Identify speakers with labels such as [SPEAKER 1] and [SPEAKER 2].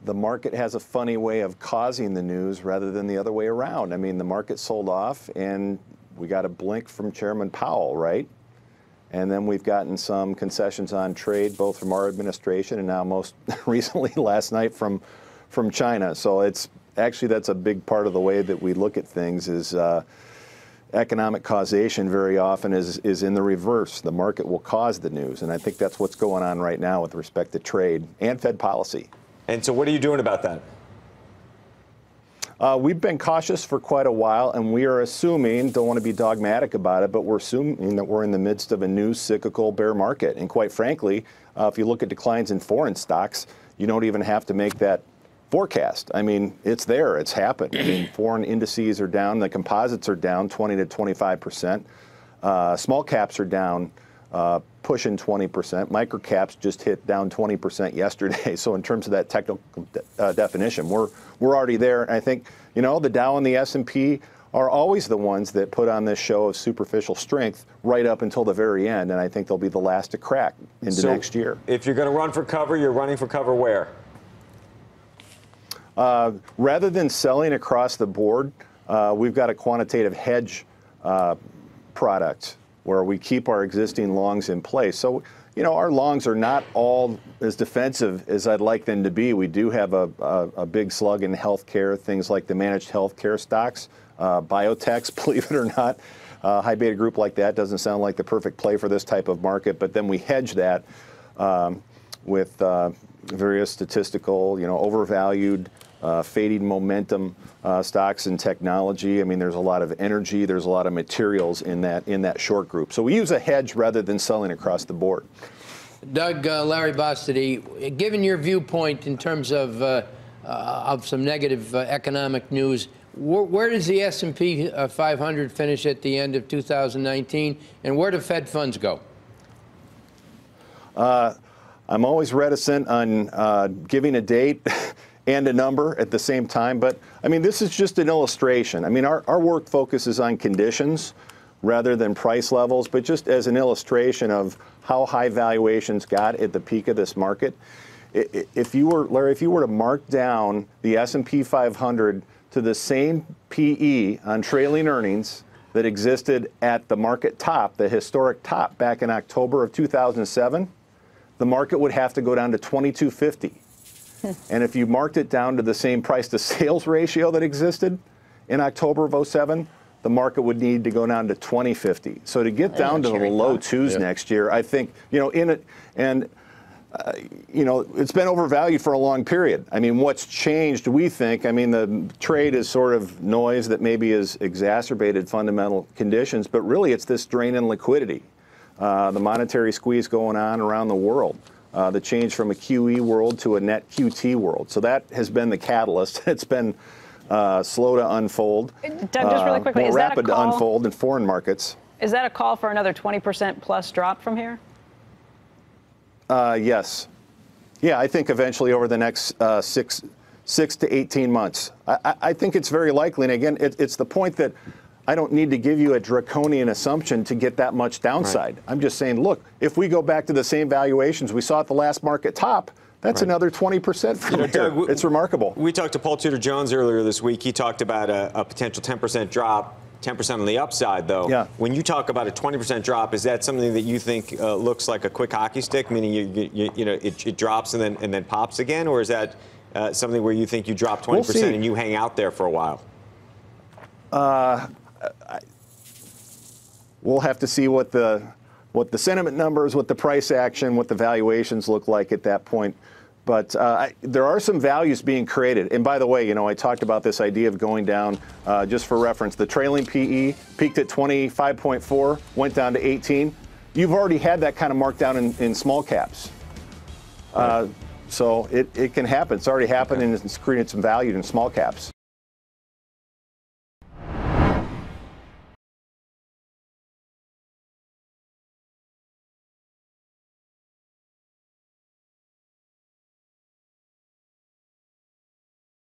[SPEAKER 1] the market has a funny way of causing the news rather than the other way around. I mean, the market sold off, and we got a blink from Chairman Powell, right? And then we've gotten some concessions on trade, both from our administration and now most recently last night from China. So it's actually, that's a big part of the way that we look at things is economic causation very often is in the reverse. The market will cause the news. And I think that's what's going on right now with respect to trade and Fed policy.
[SPEAKER 2] And so what are you doing about that?
[SPEAKER 1] We've been cautious for quite a while, and we are assuming, don't want to be dogmatic about it, but we're assuming that we're in the midst of a new cyclical bear market. And quite frankly, if you look at declines in foreign stocks, you don't even have to make that forecast. I mean, it's there, it's happened. I mean, foreign indices are down, the composites are down 20 to 25%. Small caps are down pushing 20%. Micro caps just hit down 20% yesterday. So in terms of that technical definition, we're already there. And I think, you know, the Dow and the S&P are always the ones that put on this show of superficial strength right up until the very end. And I think they'll be the last to crack into next year.
[SPEAKER 2] If you're going to run for cover, you're running for cover where?
[SPEAKER 1] Rather than selling across the board, we've got a quantitative hedge product where we keep our existing longs in place. So, you know, our longs are not all as defensive as I'd like them to be. We do have a big slug in healthcare, things like the managed healthcare stocks, biotechs, believe it or not. High beta group like that doesn't sound like the perfect play for this type of market, but then we hedge that with various statistical, you know, overvalued, fading momentum stocks and technology. I mean, there's a lot of energy, there's a lot of materials in that short group. So we use a hedge rather than selling across the board.
[SPEAKER 3] Doug, Larry Bostady, given your viewpoint in terms of some negative economic news, where does the S&P 500 finish at the end of 2019, and where do Fed funds go?
[SPEAKER 1] I'm always reticent on giving a date and a number at the same time. But, I mean, this is just an illustration. I mean, our work focuses on conditions rather than price levels, but just as an illustration of how high valuations got at the peak of this market. If you were, Larry, if you were to mark down the S&P 500 to the same PE on trailing earnings that existed at the market top, the historic top back in October of 2007, the market would have to go down to 2250. And if you marked it down to the same price to sales ratio that existed in October of 07, the market would need to go down to 2050. So to get down to the low twos next year, I think, you know, in it, and you know, it's been overvalued for a long period. I mean, what's changed, we think, I mean, the trade is sort of noise that maybe has exacerbated fundamental conditions, but really it's this drain in liquidity. The monetary squeeze going on around the world. The change from a QE world to a net QT world. So that has been the catalyst. It's been slow to unfold.
[SPEAKER 4] Doug, just really quickly,
[SPEAKER 1] more rapid to unfold in foreign markets.
[SPEAKER 4] Is that a call for another 20% plus drop from here?
[SPEAKER 1] Yes. Yeah, I think eventually over the next 6 to 18 months. I think it's very likely. And again, it's the point that I don't need to give you a draconian assumption to get that much downside. Right. I'm just saying, look, if we go back to the same valuations we saw at the last market top, that's another 20% from here. Doug, it's remarkable.
[SPEAKER 2] We talked to Paul Tudor Jones earlier this week. He talked about a potential 10% drop, 10% on the upside, though. Yeah. When you talk about a 20% drop, is that something that you think looks like a quick hockey stick, meaning you know it drops and then pops again, or is that something where you think you drop 20% and you hang out there for a while?
[SPEAKER 1] We'll have to see what the sentiment numbers, what the price action, what the valuations look like at that point. But there are some values being created. And by the way, you know, I talked about this idea of going down, just for reference, the trailing PE peaked at 25.4, went down to 18. You've already had that kind of markdown in small caps. So it can happen. It's already happened, and it's created some value in small caps.